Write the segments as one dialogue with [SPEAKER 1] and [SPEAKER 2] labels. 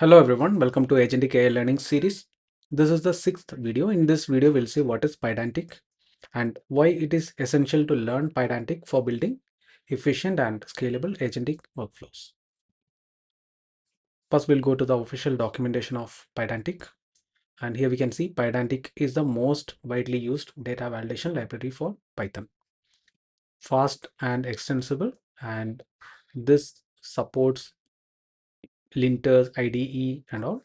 [SPEAKER 1] Hello everyone, welcome to Agentic Learning Series. This is the sixth video. In this video, we'll see what is Pydantic and why it is essential to learn Pydantic for building efficient and scalable agentic workflows. First, we'll go to the official documentation of Pydantic. And here we can see Pydantic is the most widely used data validation library for Python. Fast and extensible, and this supports linters, IDE and all.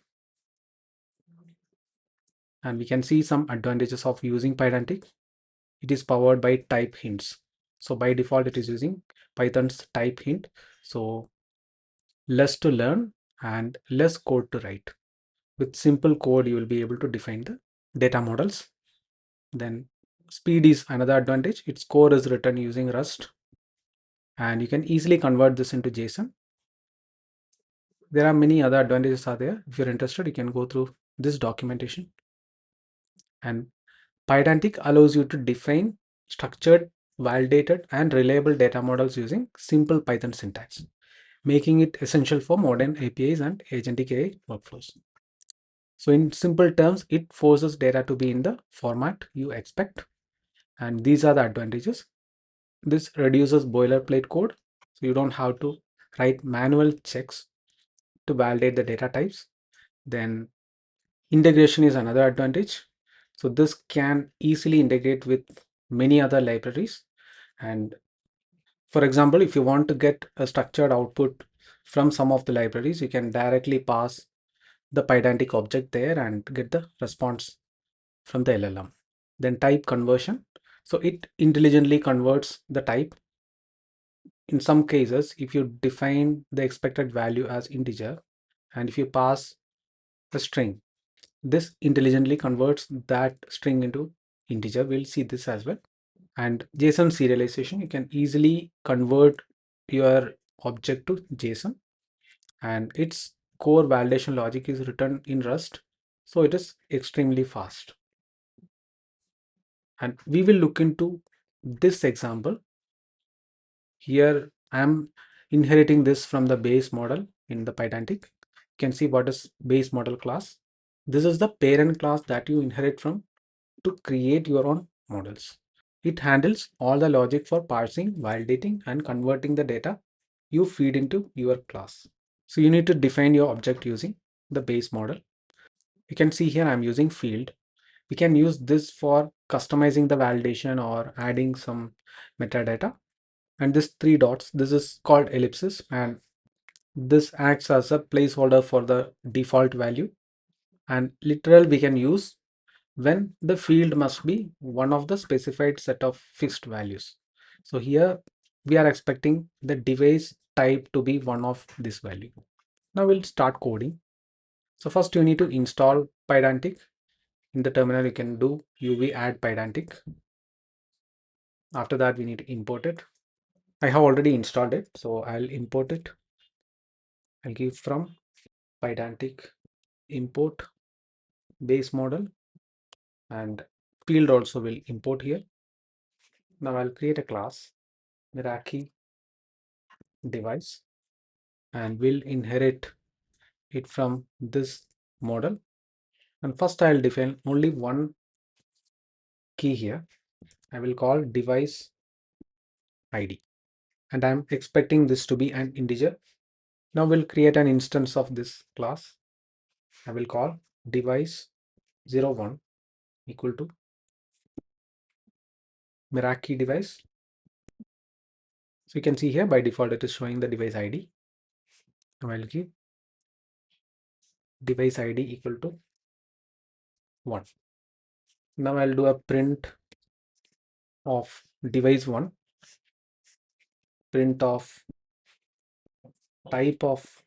[SPEAKER 1] And we can see some advantages of using Pydantic. It is powered by type hints. So by default, it is using Python's type hint. So less to learn and less code to write. With simple code, you will be able to define the data models. Then speed is another advantage. Its code is written using Rust, and you can easily convert this into JSON. There are many other advantages are there. If you're interested, you can go through this documentation. And Pydantic allows you to define structured, validated, and reliable data models using simple Python syntax, making it essential for modern APIs and agentic AI workflows. So in simple terms, it forces data to be in the format you expect. And these are the advantages. This reduces boilerplate code. So you don't have to write manual checks to validate the data types. Then integration is another advantage. So this can easily integrate with many other libraries. And for example, if you want to get a structured output from some of the libraries, you can directly pass the Pydantic object there and get the response from the LLM. Then type conversion. So it intelligently converts the type. In some cases, if you define the expected value as integer, and if you pass a string, this intelligently converts that string into integer. We'll see this as well. And JSON serialization, you can easily convert your object to JSON, and its core validation logic is written in Rust, so it is extremely fast. And we will look into this example. Here I am inheriting this from the base model in the Pydantic. You can see what is base model class. This is the parent class that you inherit from to create your own models. It handles all the logic for parsing, validating, and converting the data you feed into your class. So you need to define your object using the base model. You can see here I'm using field. We can use this for customizing the validation or adding some metadata. And this three dots, this is called ellipsis, and this acts as a placeholder for the default value. And literal we can use when the field must be one of the specified set of fixed values. So here we are expecting the device type to be one of this value. Now we'll start coding. So first you need to install Pydantic. In the terminal you can do uv add Pydantic. After that we need to import it. I have already installed it, so I'll import it. I'll give from Pydantic import base model, and field also will import here. Now I'll create a class Meraki device, and we'll inherit it from this model. And first I'll define only one key here. I will call device ID, and I'm expecting this to be an integer. Now we'll create an instance of this class. I will call device 01 equal to Meraki device. So you can see here by default it is showing the device ID. Now I'll give device ID equal to 1. Now I'll do a print of device 1, print of type of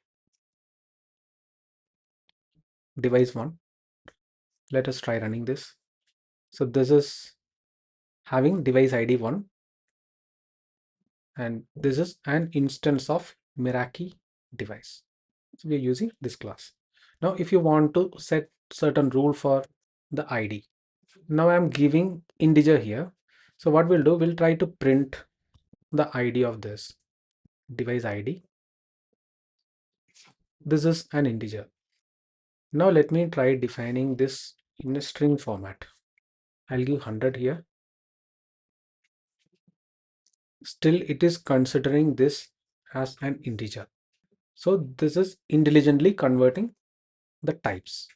[SPEAKER 1] device 1. Let us try running this. So this is having device ID 1, and this is an instance of Meraki device. So we're using this class. Now if you want to set certain rule for the ID, now I'm giving integer here. So what we'll do, we'll try to print the ID of this device ID. This is an integer. Now let me try defining this in a string format. I'll give 100 here. Still, it is considering this as an integer. So this is intelligently converting the types.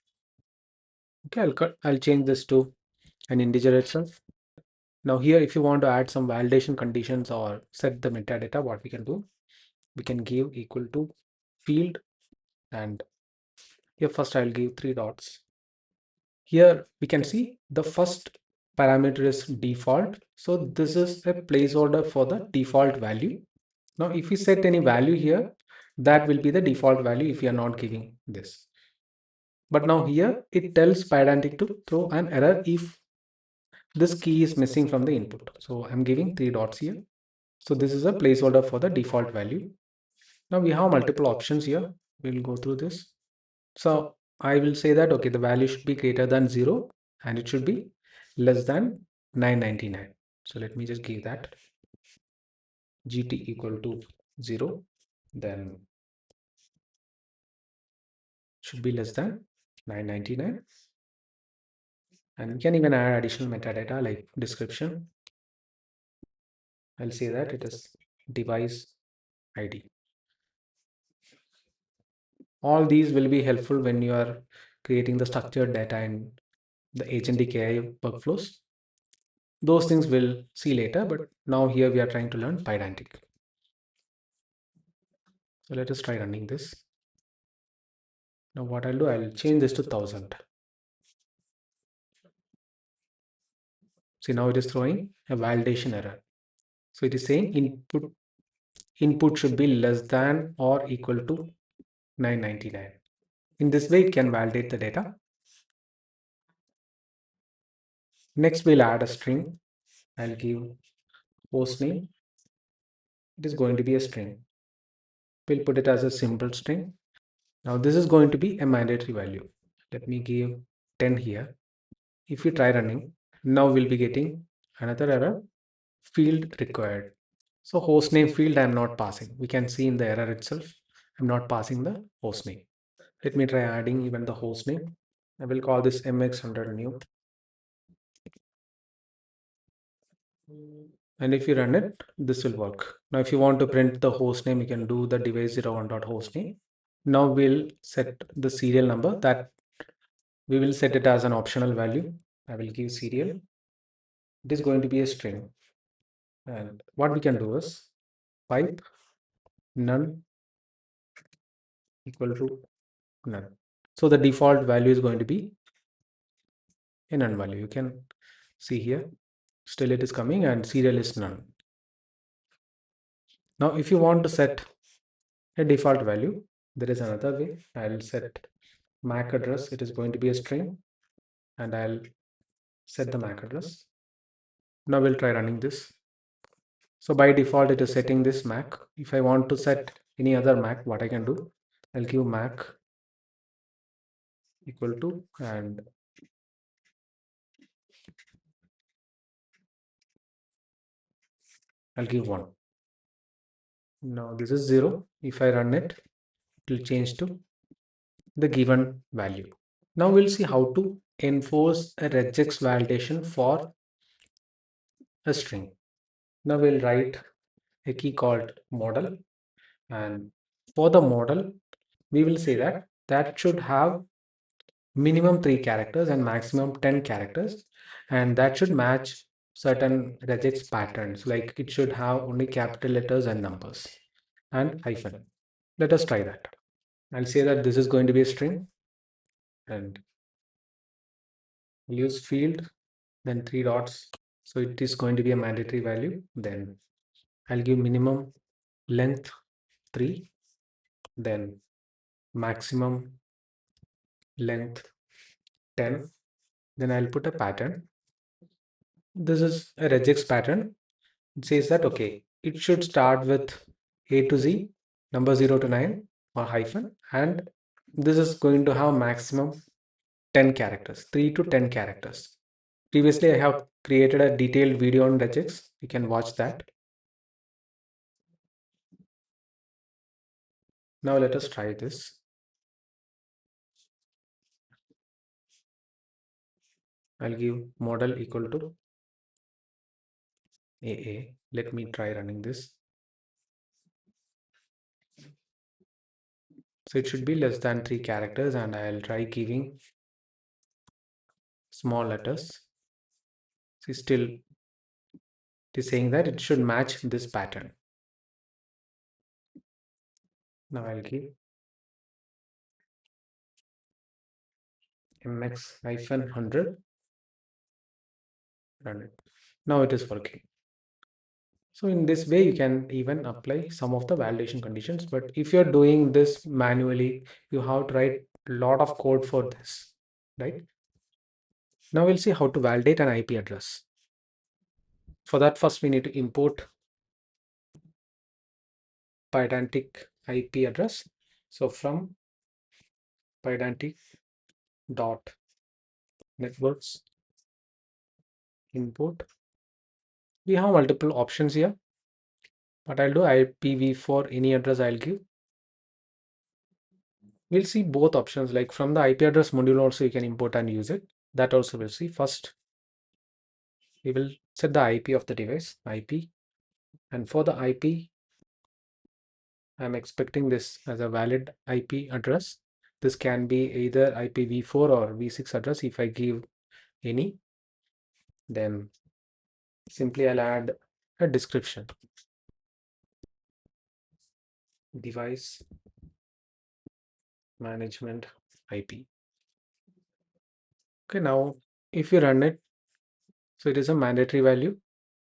[SPEAKER 1] Okay, I'll change this to an integer itself. Now here, if you want to add some validation conditions or set the metadata, what we can do, we can give equal to field, and here first I'll give 3 dots. Here we can see the first parameter is default. So this is a placeholder for the default value. Now if we set any value here, that will be the default value if we are not giving this. But now here it tells Pydantic to throw an error if this key is missing from the input. So I'm giving 3 dots here. So this is a placeholder for the default value. Now we have multiple options here. We'll go through this. So I will say that, okay, the value should be greater than 0 and it should be less than 999. So let me just give that gt equal to 0, then should be less than 999. And we can even add additional metadata like description. I'll say that it is device ID. All these will be helpful when you are creating the structured data in the agentic AI workflows. Those things we'll see later, but now here we are trying to learn Pydantic. So let us try running this. Now what I'll do, I'll change this to 1000. See, now it is throwing a validation error. So it is saying input should be less than or equal to 999. In this way, it can validate the data. Next, we'll add a string. I'll give host name. It is going to be a string. We'll put it as a simple string. Now this is going to be a mandatory value. Let me give 10 here. If we try running, now we'll be getting another error, field required. So hostname field I'm not passing. We can see in the error itself, I'm not passing the hostname. Let me try adding even the hostname. I will call this mx100 new. And if you run it, this will work. Now, if you want to print the hostname, you can do the device01.hostname. Now we'll set the serial number that we will set it as an optional value. I will give serial. It is going to be a string. And what we can do is pipe none equal to none. So the default value is going to be a none value. You can see here, still it is coming and serial is none. Now, if you want to set a default value, there is another way. I'll set MAC address. It is going to be a string and I'll set the MAC address. Now we'll try running this. So by default, it is setting this MAC. If I want to set any other MAC, what I can do, I'll give MAC equal to, and I'll give 1. Now this is 0. If I run it, it will change to the given value. Now we'll see how to enforce a regex validation for a string. Now we'll write a key called model, and for the model, we will say that that should have minimum 3 characters and maximum 10 characters, and that should match certain regex patterns, like it should have only capital letters and numbers and hyphen. Let us try that. I'll say that this is going to be a string and use field, then 3 dots. So it is going to be a mandatory value. Then I'll give minimum length 3, then maximum length 10. Then I'll put a pattern. This is a regex pattern. It says that, okay, it should start with A to Z, number 0 to 9 or hyphen, and this is going to have maximum 10 characters, 3 to 10 characters. Previously, I have created a detailed video on regex. You can watch that. Now let us try this. I'll give model equal to AA. Let me try running this. So it should be less than 3 characters, and I'll try giving small letters. See, still it is saying that it should match this pattern. Now I'll give mx-100. Run it. Now it is working. So in this way, you can even apply some of the validation conditions. But if you're doing this manually, you have to write a lot of code for this, right? Now we'll see how to validate an IP address. For that, first we need to import Pydantic IP address. So from Pydantic dot networks import, we have multiple options here. What I'll do, IPv4 any address I'll give. We'll see both options, like from the IP address module also you can import and use it. That also we'll see. First, we will set the IP of the device, IP. And for the IP, I'm expecting this as a valid IP address. This can be either IPv4 or v6 address. If I give any, then simply I'll add a description. Device management IP. Okay, now if you run it, so it is a mandatory value.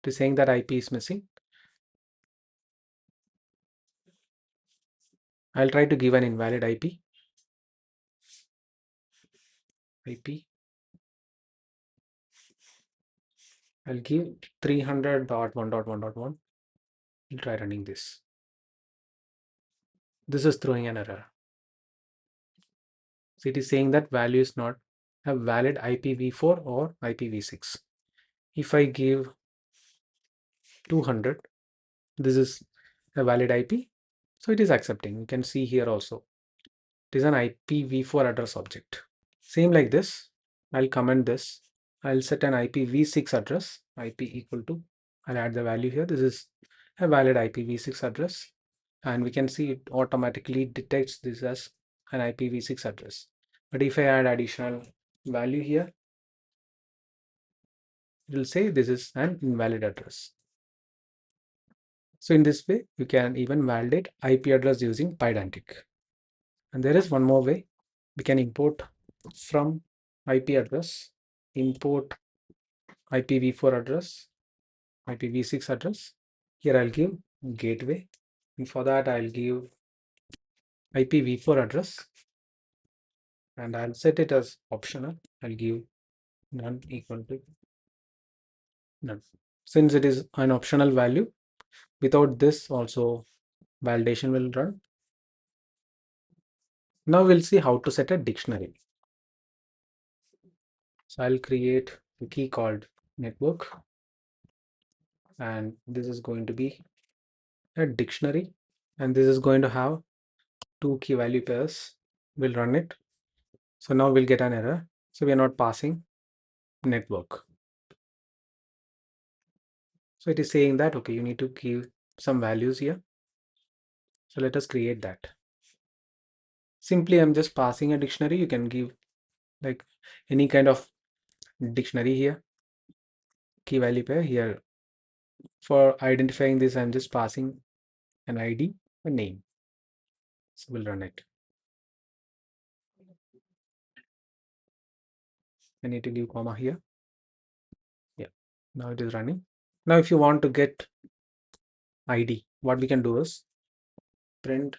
[SPEAKER 1] It is saying that IP is missing. I'll try to give an invalid IP. I'll give 300.1.1.1. I'll try running this. This is throwing an error. So it is saying that value is not a valid IPv4 or IPv6. If I give 200, this is a valid IP. So it is accepting. You can see here also. It is an IPv4 address object. Same like this, I'll comment this. I'll set an IPv6 address, IP equal to, I'll add the value here. This is a valid IPv6 address. And we can see it automatically detects this as an IPv6 address. But if I add additional value here, it will say this is an invalid address. So in this way, you can even validate IP address using Pydantic. And there is one more way. We can import from IP address, import IPv4 address, IPv6 address. Here I'll give gateway. And for that, I'll give IPv4 address. And I'll set it as optional. I'll give none equal to none. Since it is an optional value, without this also validation will run. Now we'll see how to set a dictionary. So I'll create a key called network, and this is going to be a dictionary, and this is going to have two key value pairs. We'll run it. So now we'll get an error. So we are not passing network. So it is saying that, okay, you need to give some values here. So let us create that. Simply, I'm just passing a dictionary. You can give like any kind of dictionary here. Key value pair here. For identifying this, I'm just passing an ID, a name. So we'll run it. I need to give comma here. Yeah, now it is running. Now, if you want to get ID, what we can do is print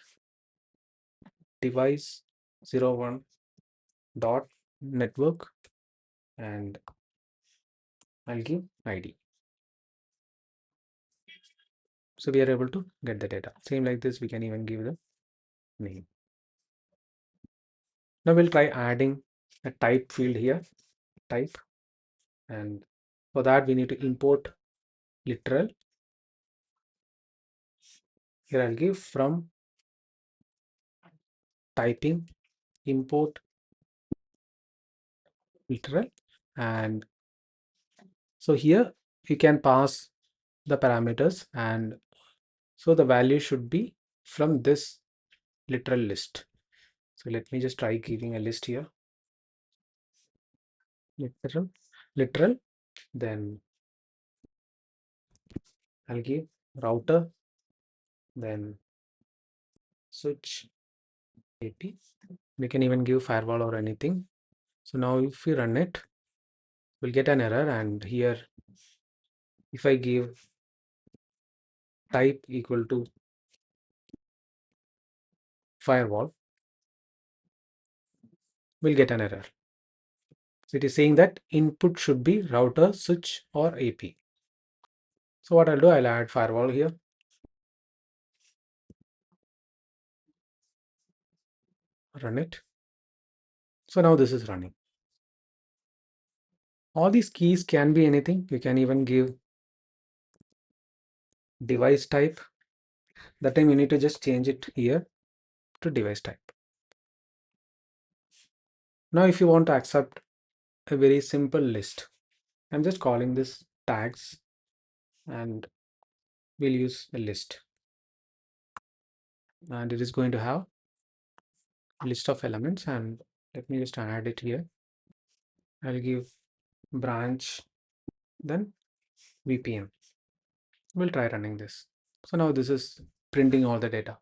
[SPEAKER 1] device 01 dot network, and I'll give ID. So we are able to get the data. Same like this, we can even give the name. Now we'll try adding a type field here, type, and for that we need to import literal. Here I'll give from typing import literal, And so here you can pass the parameters, and so the value should be from this literal list. So let me just try giving a list here. Literal, then I'll give router, then switch AP. We can even give firewall or anything. So now if we run it, we'll get an error, and here if I give type equal to firewall, we'll get an error. So it is saying that input should be router, switch, or AP. So what I'll do, I'll add firewall here. Run it. So now this is running. All these keys can be anything. You can even give device type. That time you need to just change it here to device type. Now if you want to accept a very simple list, I'm just calling this tags, and we'll use a list, and it is going to have a list of elements, and let me just add it here. I'll give branch, then VPN. We'll try running this. So now this is printing all the data.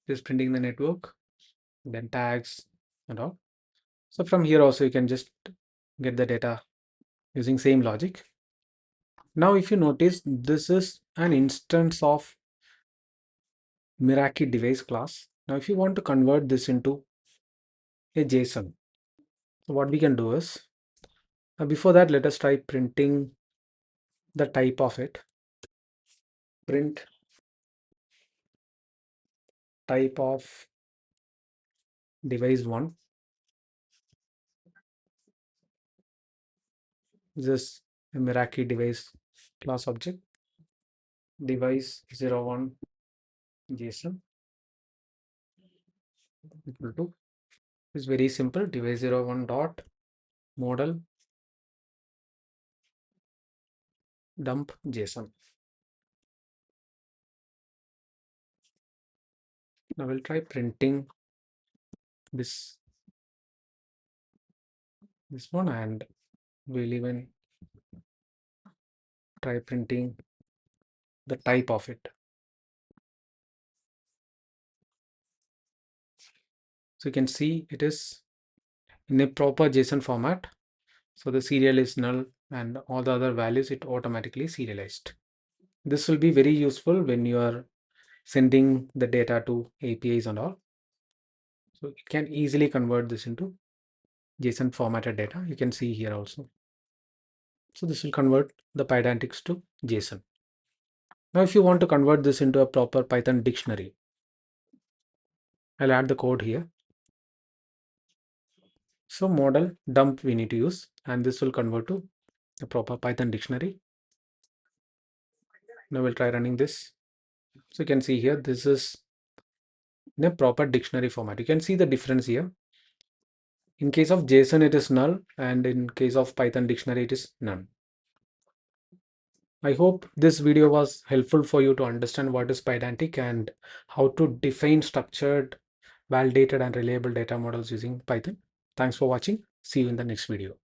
[SPEAKER 1] This is printing the network, then tags and all. So from here also you can just get the data using same logic. Now if you notice, this is an instance of Meraki device class. Now if you want to convert this into a JSON, so what we can do is, before that let us try printing the type of it. Print type of device 1. This is a Meraki device class object. Device 01 JSON equal to, is very simple, device 01 dot model dump JSON. Now we'll try printing this one, and we'll even try printing the type of it. So you can see it is in a proper JSON format. So the serial is null, and all the other values it automatically serialized. This will be very useful when you are sending the data to APIs and all. So you can easily convert this into JSON formatted data. You can see here also. So this will convert the Pydantics to JSON. Now if you want to convert this into a proper Python dictionary, I'll add the code here. So model dump we need to use, and this will convert to a proper Python dictionary. Now we'll try running this. So you can see here, this is in a proper dictionary format. You can see the difference here. In case of JSON, it is null, and in case of Python dictionary, it is none. I hope this video was helpful for you to understand what is Pydantic and how to define structured, validated, and reliable data models using Python. Thanks for watching. See you in the next video.